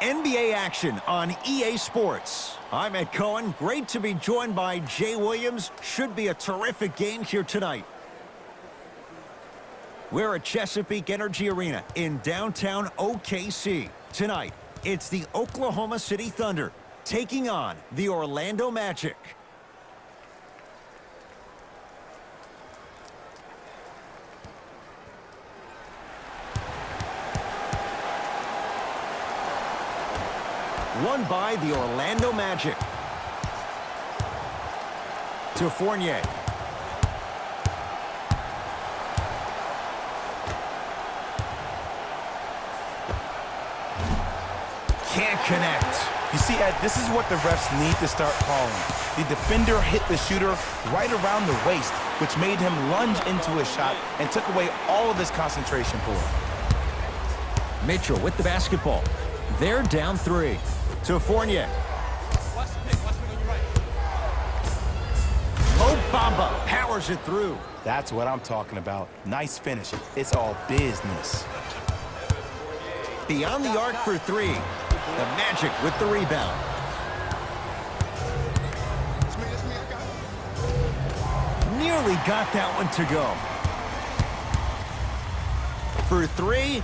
NBA action on EA Sports. I'm Ed Cohen. Great to be joined by Jay Williams. Should be a terrific game here tonight. We're at Chesapeake Energy Arena in downtown OKC. Tonight, it's the Oklahoma City Thunder taking on the Orlando Magic. Won by the Orlando Magic. To Fournier. Can't connect. You see, Ed, this is what the refs need to start calling. The defender hit the shooter right around the waist, which made him lunge into his shot and took away all of his concentration for him. Mitchell with the basketball. They're down 3. To Fournier. Mo Bamba powers it through. That's what I'm talking about. Nice finish. It's all business. Beyond the arc for 3. The Magic with the rebound. Nearly got that one to go. For 3.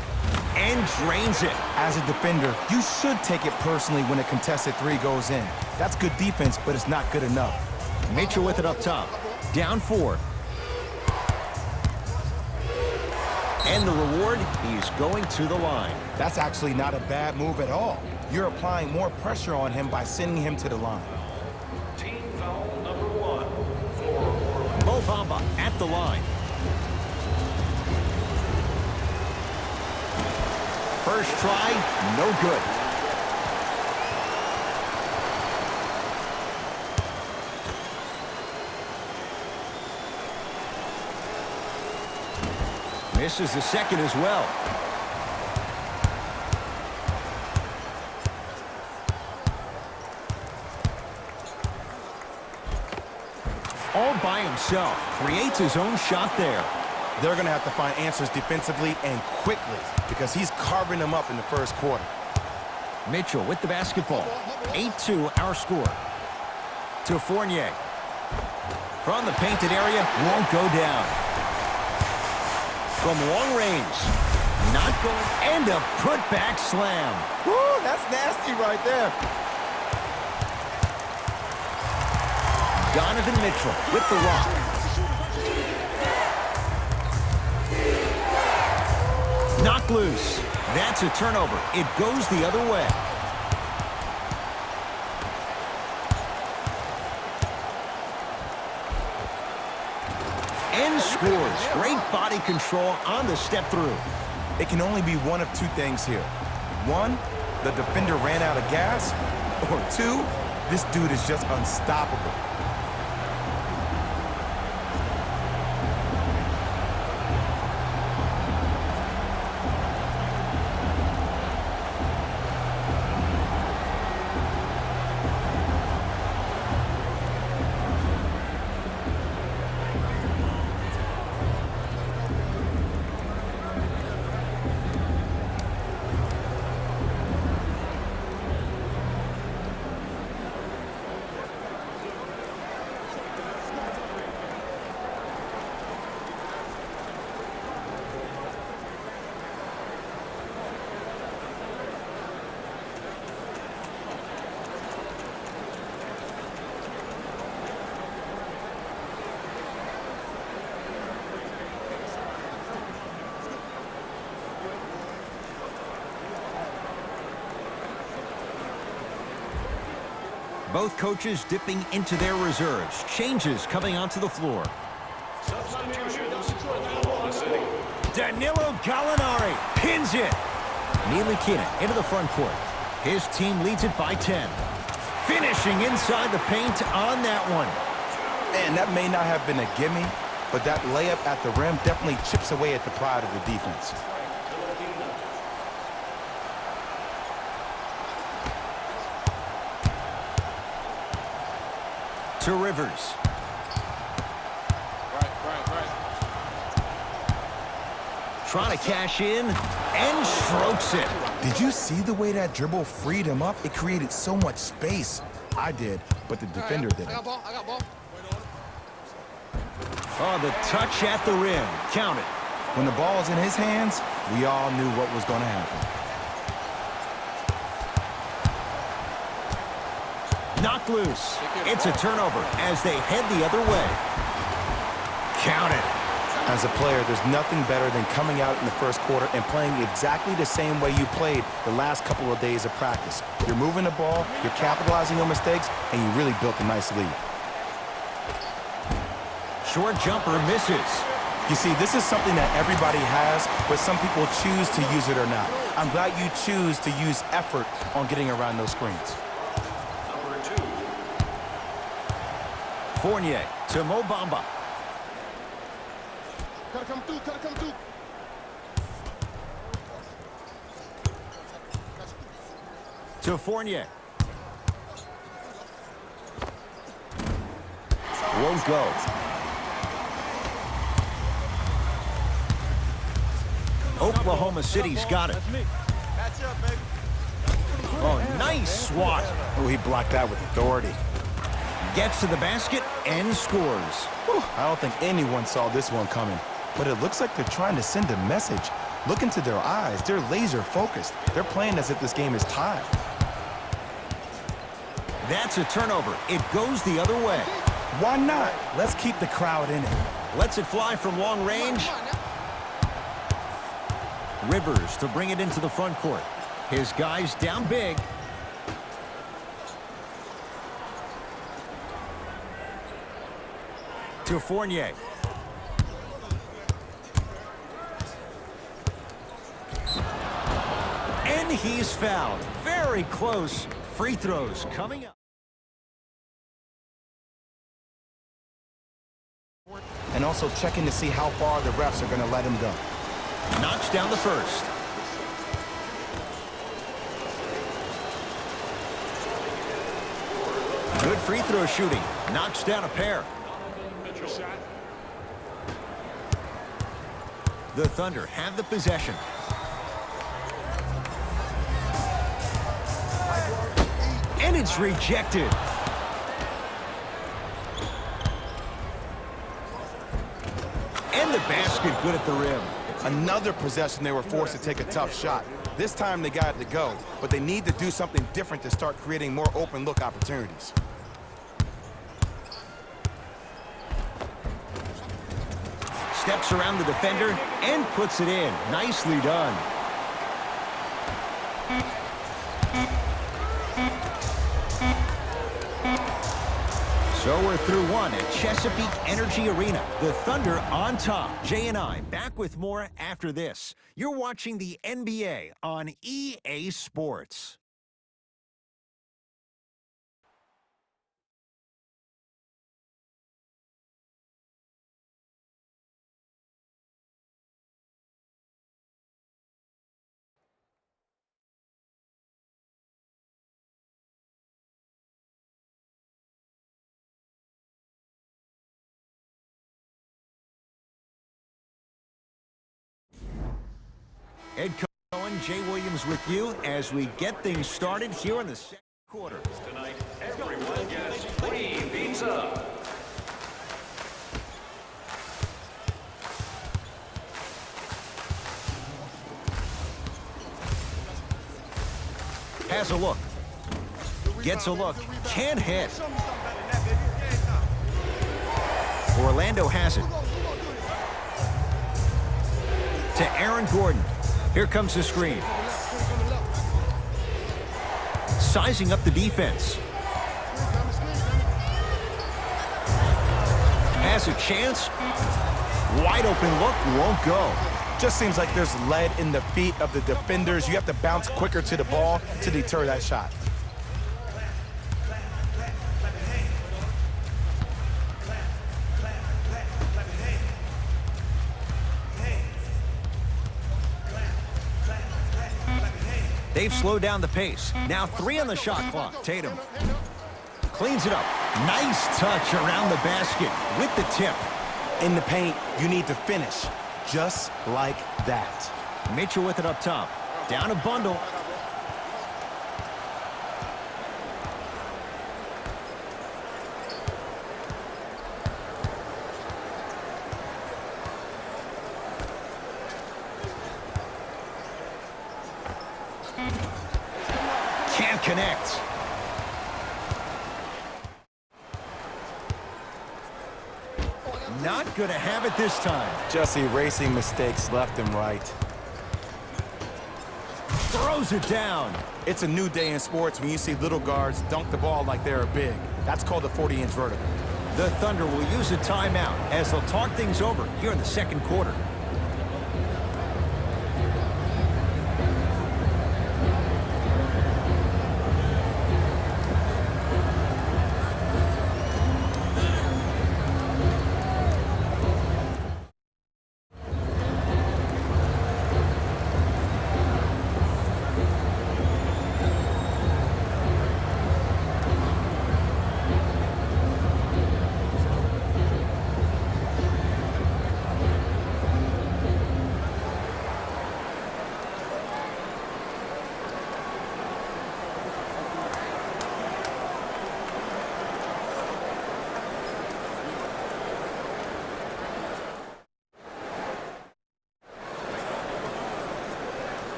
And drains it. As a defender, you should take it personally when a contested 3 goes in. That's good defense, but it's not good enough. Mitchell with it up top. Down 4. And the reward, he's going to the line. That's actually not a bad move at all. You're applying more pressure on him by sending him to the line. Team foul number 1. Mo Bamba at the line. First try, no good. Misses the second as well. All by himself, creates his own shot there. They're going to have to find answers defensively and quickly because he's carving them up in the first quarter. Mitchell with the basketball. 8-2 our score. To Fournier. From the painted area, won't go down. From long range. Not going. And a putback slam. Woo, that's nasty right there. Donovan Mitchell with the rock. Knocked loose. That's a turnover. It goes the other way. And scores. Great body control on the step through. It can only be one of 2 things here. 1, the defender ran out of gas. Or 2, this dude is just unstoppable. Both coaches dipping into their reserves. Changes coming onto the floor. Substitutions for Oklahoma City. Danilo Gallinari pins it. Ntilikina into the front court. His team leads it by 10. Finishing inside the paint on that one. Man, that may not have been a gimme, but that layup at the rim definitely chips away at the pride of the defense. To Rivers. Trying to cash in and strokes it. Did you see the way that dribble freed him up? It created so much space. I did, but the defender didn't. I got ball. Oh, the touch at the rim. Count it. When the ball was in his hands, we all knew what was going to happen. Knocked loose. It's a turnover as they head the other way. Count it. As a player, there's nothing better than coming out in the first quarter and playing exactly the same way you played the last couple of days of practice. You're moving the ball, you're capitalizing on mistakes, and you really built a nice lead. Short jumper misses. You see, this is something that everybody has, but some people choose to use it or not. I'm glad you choose to use effort on getting around those screens. Number 2. Fournier to Mo Bamba. Gotta come through. To Fournier. Won't go. Oklahoma City's got it. Oh, nice swat. Oh, he blocked that with authority. Gets to the basket and scores. Whew, I don't think anyone saw this one coming, but it looks like they're trying to send a message. Look into their eyes. They're laser focused. They're playing as if this game is tied. That's a turnover. It goes the other way. Why not? Let's keep the crowd in it. Lets it fly from long range. Rivers to bring it into the front court. His guys down big. To Fournier. And he's fouled. Very close. Free throws coming up. And also checking to see how far the refs are going to let him go. Knocks down the first. Good free throw shooting. Knocks down a pair. The Thunder have the possession. And it's rejected. And the basket good at the rim. Another possession they were forced to take a tough shot. This time they got it to go, but they need to do something different to start creating more open look opportunities. Steps around the defender and puts it in. Nicely done. So we're through one at Chesapeake Energy Arena. The Thunder on top. Jay and I back with more after this. You're watching the NBA on EA Sports. Ed Cohen, Jay Williams with you as we get things started here in the second quarter. Tonight, everyone gets free pizza. Has a look. Gets a look. Can't hit. Orlando has it. To Aaron Gordon. Here comes the screen. Sizing up the defense. Has a chance. Wide open look, won't go. Just seems like there's lead in the feet of the defenders. You have to bounce quicker to the ball to deter that shot. They've slowed down the pace. Now 3 on the shot clock. Tatum cleans it up. Nice touch around the basket with the tip. In the paint, you need to finish just like that. Mitchell with it up top. Down a bundle. Can't connect. Not going to have it this time. Just erasing mistakes left and right. Throws it down. It's a new day in sports when you see little guards dunk the ball like they're big. That's called a 40-inch vertical. The Thunder will use a timeout as they'll talk things over here in the second quarter.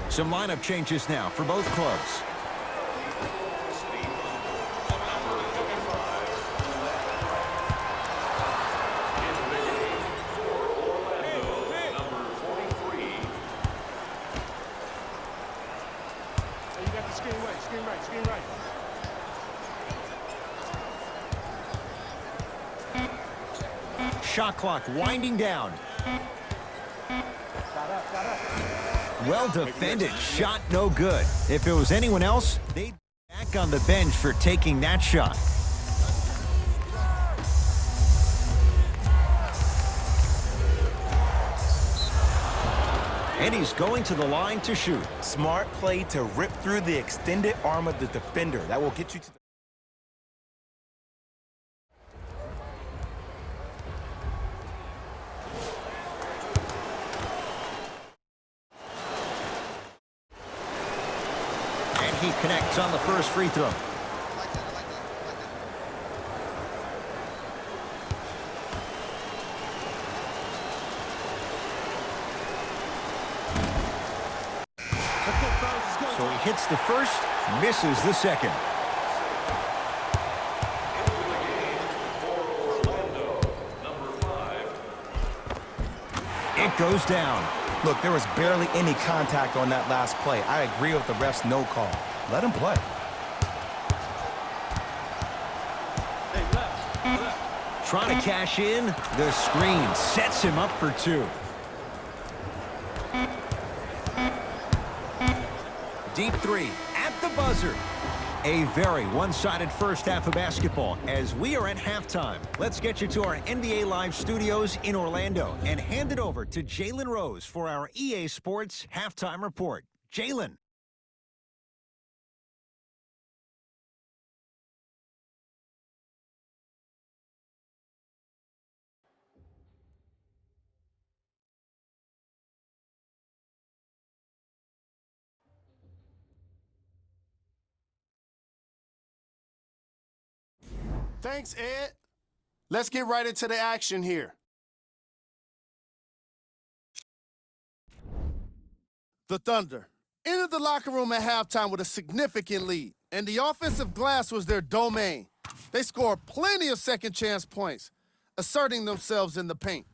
Some lineup changes now for both clubs. Shot clock winding down. Well defended. Shot no good. If it was anyone else, they'd be back on the bench for taking that shot. And he's going to the line to shoot. Smart play to rip through the extended arm of the defender. That will get you to the... He connects on the first free throw. So he hits the first, misses the second. It goes down. Look, there was barely any contact on that last play. I agree with the ref's no call. Let him play. Trying to cash in. The screen sets him up for two. Deep three at the buzzer. A very one-sided first half of basketball as we are at halftime. Let's get you to our NBA Live studios in Orlando and hand it over to Jalen Rose for our EA Sports Halftime Report. Jalen. Thanks, Ed. Let's get right into the action here. The Thunder entered the locker room at halftime with a significant lead, and the offensive glass was their domain. They scored plenty of second-chance points, asserting themselves in the paint.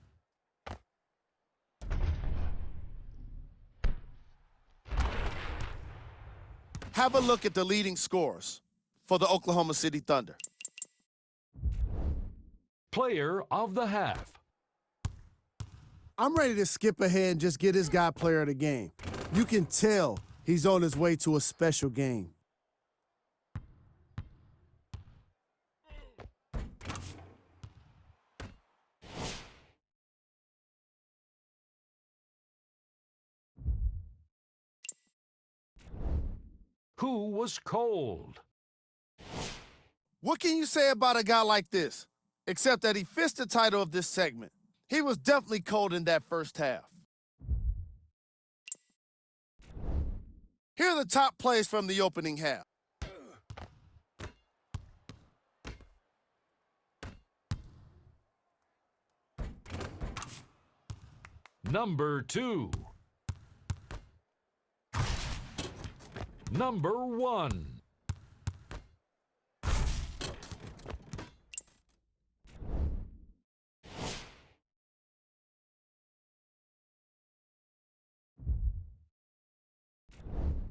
Have a look at the leading scorers for the Oklahoma City Thunder. Player of the half. I'm ready to skip ahead and just get this guy player of the game. You can tell he's on his way to a special game. Who was cold? What can you say about a guy like this? Except that he fits the title of this segment. He was definitely cold in that first half. Here are the top plays from the opening half. Number 2. Number 1.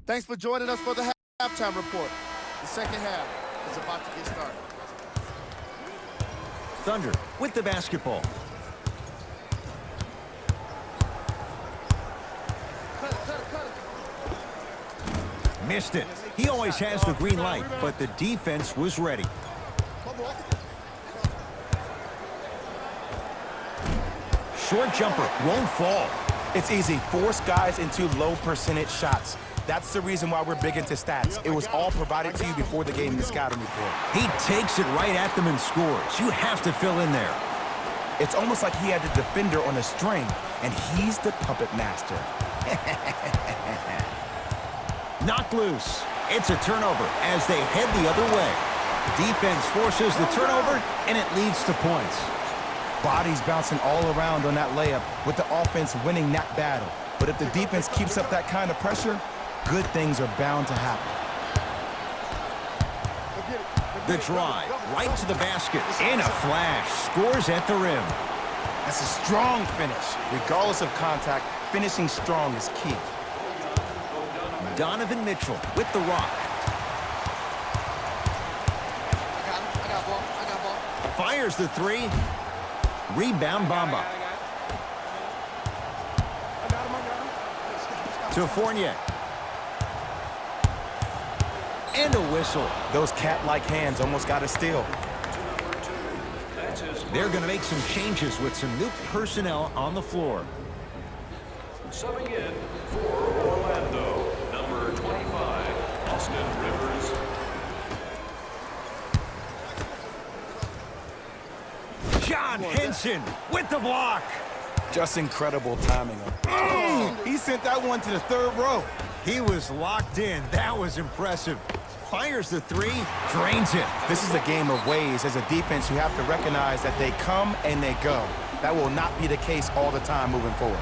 Thanks for joining us for the halftime report. The second half is about to get started. Thunder with the basketball. Missed it. He always has the green light, but the defense was ready. Short jumper won't fall. It's easy. Force guys into low percentage shots. That's the reason why we're big into stats. It was all provided to you before the game in the scouting report. He takes it right at them and scores. You have to fill in there. It's almost like he had the defender on a string, and he's the puppet master. Knocked loose. It's a turnover as they head the other way. Defense forces the turnover, and it leads to points. Bodies bouncing all around on that layup with the offense winning that battle. But if the defense keeps up that kind of pressure, good things are bound to happen. The drive, right to the basket. In a flash, scores at the rim. That's a strong finish. Regardless of contact, finishing strong is key. Donovan Mitchell with the rock. Fires the three. Rebound Bamba. To Fournier. And a whistle. Those cat-like hands almost got a steal. They're going to make some changes with some new personnel on the floor. Subbing in for Orlando, number 25, Austin Rivers. John Henson with the block. Just incredible timing. He sent that one to the third row. He was locked in. That was impressive. Fires the three, drains it. This is a game of ways. As a defense, you have to recognize that they come and they go. That will not be the case all the time moving forward.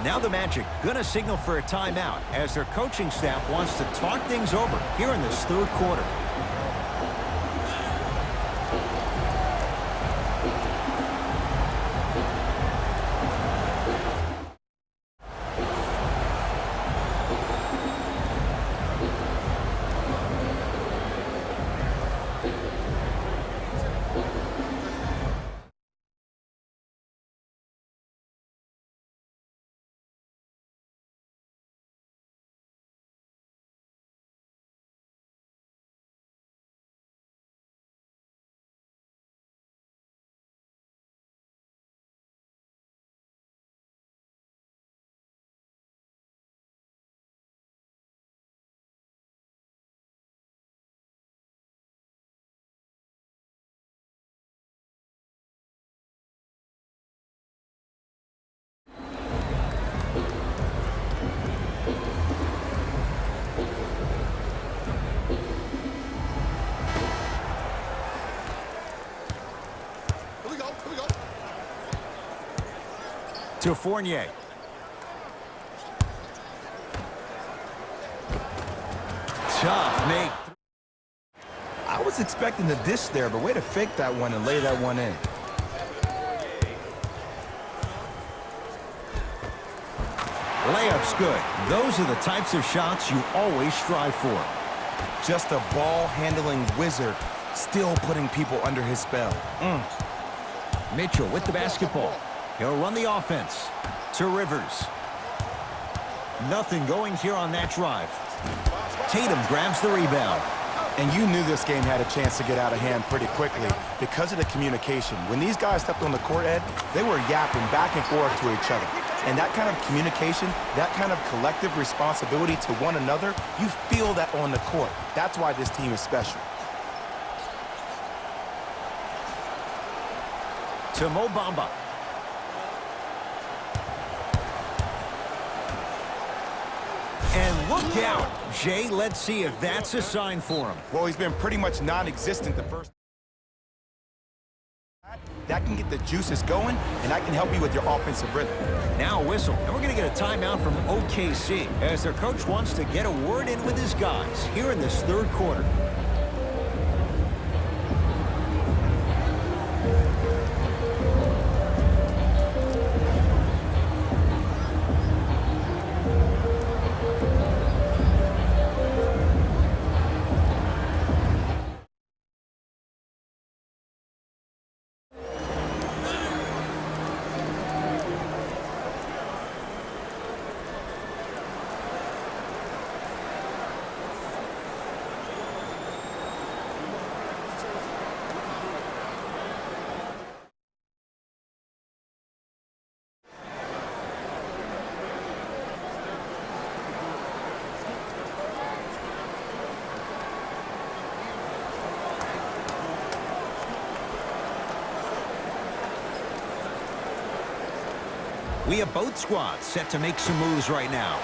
Now the Magic gonna signal for a timeout as their coaching staff wants to talk things over here in this third quarter. To Fournier. Tough make. I was expecting the dish there, but way to fake that one and lay that one in. Layup's good. Those are the types of shots you always strive for. Just a ball-handling wizard, still putting people under his spell. Mitchell with the basketball. He'll run the offense to Rivers. Nothing going here on that drive. Tatum grabs the rebound. And you knew this game had a chance to get out of hand pretty quickly because of the communication. When these guys stepped on the court, Ed, they were yapping back and forth to each other. And that kind of communication, that kind of collective responsibility to one another, you feel that on the court. That's why this team is special. to Mo Bamba. And look out. Jay, let's see if that's a sign for him. Well, he's been pretty much non-existent the first. That can get the juices going, and that can help you with your offensive rhythm. Now a whistle, and we're going to get a timeout from OKC as their coach wants to get a word in with his guys here in this third quarter. We have both squads set to make some moves right now.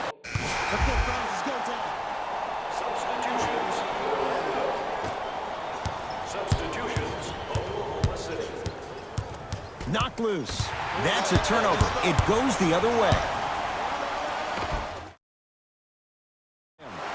Substitutions. Oklahoma City. Knocked loose. That's a turnover. It goes the other way.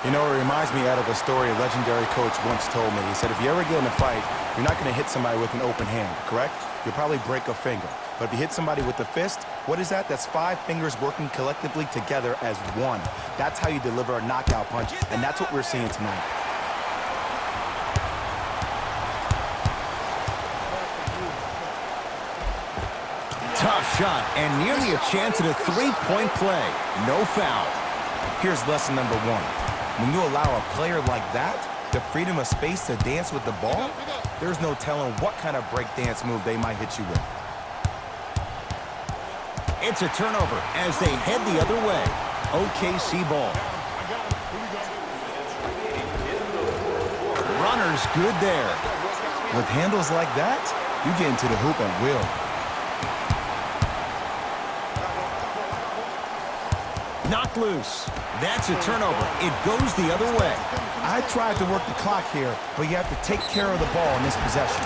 You know, it reminds me out of a story a legendary coach once told me. He said, if you ever get in a fight, you're not going to hit somebody with an open hand, correct? You'll probably break a finger. But if you hit somebody with a fist, what is that? That's 5 fingers working collectively together as one. That's how you deliver a knockout punch, and that's what we're seeing tonight. Tough shot, and nearly a chance at a three-point play. No foul. Here's lesson number 1. When you allow a player like that the freedom of space to dance with the ball, there's no telling what kind of breakdance move they might hit you with. It's a turnover as they head the other way. OKC ball. Runner's good there. With handles like that, you get into the hoop at will. Knocked loose. That's a turnover. It goes the other way. I tried to work the clock here, but you have to take care of the ball in this possession.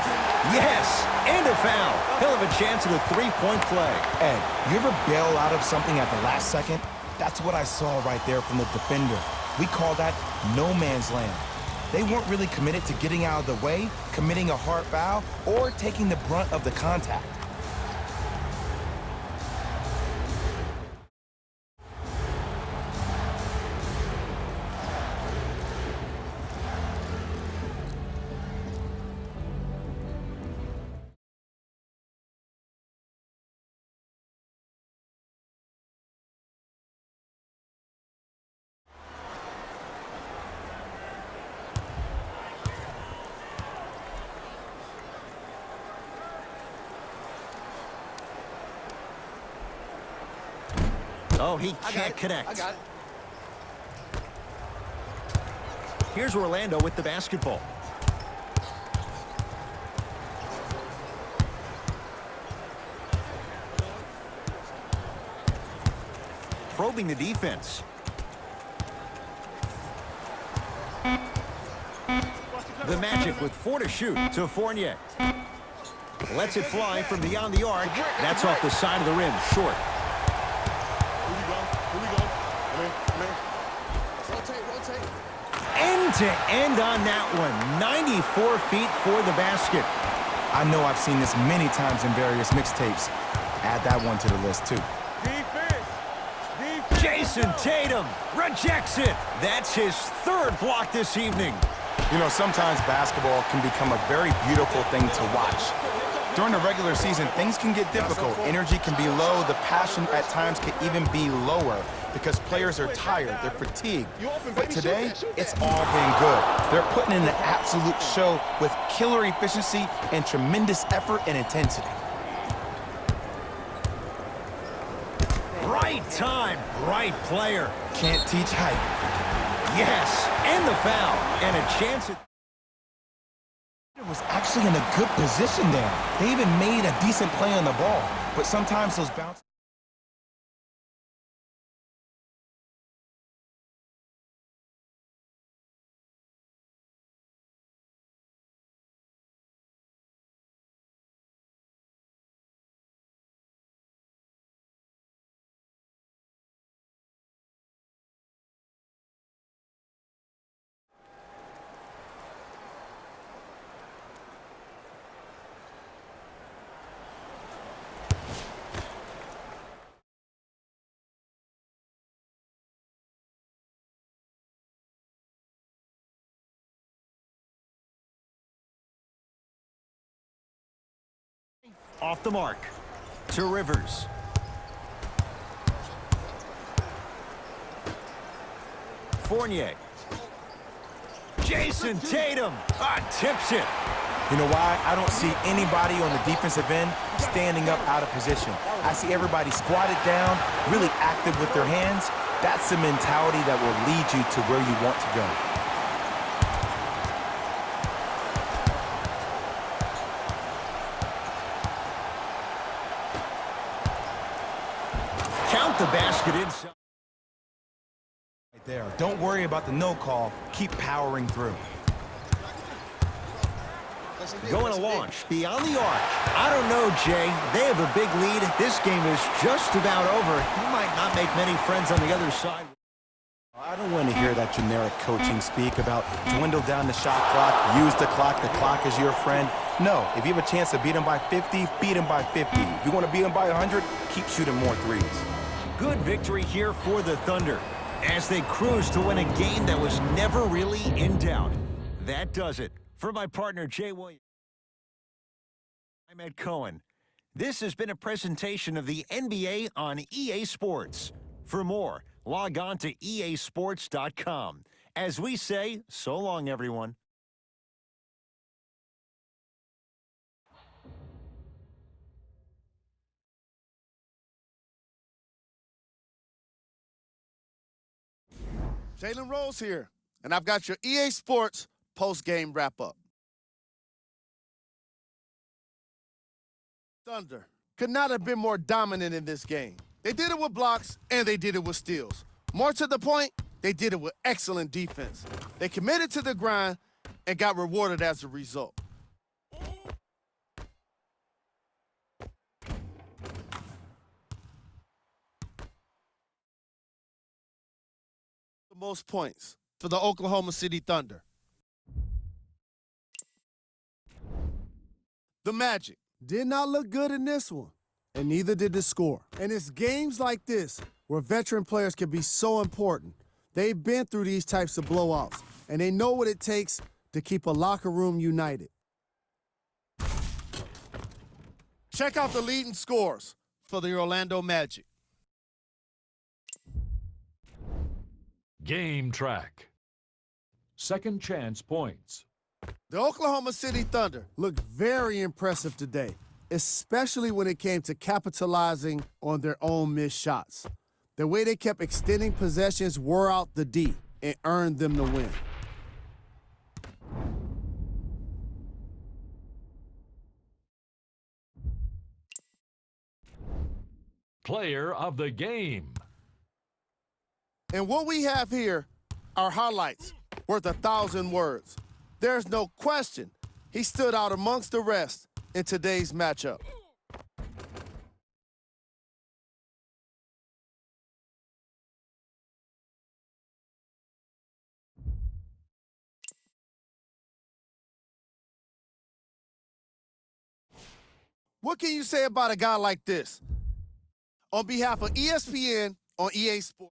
Yes, and a foul. He'll have a chance at a three-point play. Ed, you ever bail out of something at the last second? That's what I saw right there from the defender. We call that no man's land. They weren't really committed to getting out of the way, committing a hard foul, or taking the brunt of the contact. Oh, he can't connect. I got it. Here's Orlando with the basketball. Probing the defense. The Magic with 4 to shoot to Fournier. Lets it fly from beyond the arc. That's off the side of the rim, short. End to end on that one. 94 feet for the basket. I know I've seen this many times in various mixtapes. Add that one to the list, too. Jason Tatum rejects it. That's his 3rd block this evening. You know, sometimes basketball can become a very beautiful thing to watch. During the regular season, things can get difficult. Energy can be low. The passion at times can even be lower because players are tired. They're fatigued. But today, it's all been good. They're putting in an absolute show with killer efficiency and tremendous effort and intensity. Right time, right player. Can't teach height. Yes, and the foul, and a chance at... It was actually actually in a good position there. They even made a decent play on the ball, but sometimes those bounces. Off the mark. To Rivers. Fournier. Jason Tatum. Tips it. You know why? I don't see anybody on the defensive end standing up out of position. I see everybody squatted down, really active with their hands. That's the mentality that will lead you to where you want to go. Count the basket inside. Right there. Don't worry about the no call. Keep powering through. Going to launch beyond the arc. I don't know, Jay. They have a big lead. This game is just about over. He might not make many friends on the other side. I don't want to hear that generic coaching speak about dwindle down the shot clock, use the clock is your friend. No, if you have a chance to beat him by 50, beat him by 50. If you want to beat him by 100, keep shooting more threes. Good victory here for the Thunder as they cruise to win a game that was never really in doubt. That does it. For my partner, Jay Williams, I'm Ed Cohen. This has been a presentation of the NBA on EA Sports. For more, log on to easports.com. As we say, so long, everyone. Jalen Rose here, and I've got your EA Sports post-game wrap-up. Thunder could not have been more dominant in this game. They did it with blocks, and they did it with steals. More to the point, they did it with excellent defense. They committed to the grind and got rewarded as a result. The most points for the Oklahoma City Thunder. The Magic did not look good in this one, and neither did the score. And it's games like this where veteran players can be so important. They've been through these types of blowouts, and they know what it takes to keep a locker room united. Check out the leading scores for the Orlando Magic. Game track. Second chance points. The Oklahoma City Thunder looked very impressive today, especially when it came to capitalizing on their own missed shots. The way they kept extending possessions wore out the D and earned them the win. Player of the game. And what we have here are highlights worth 1,000 words. There's no question he stood out amongst the rest in today's matchup. What can you say about a guy like this? On behalf of ESPN on EA Sports.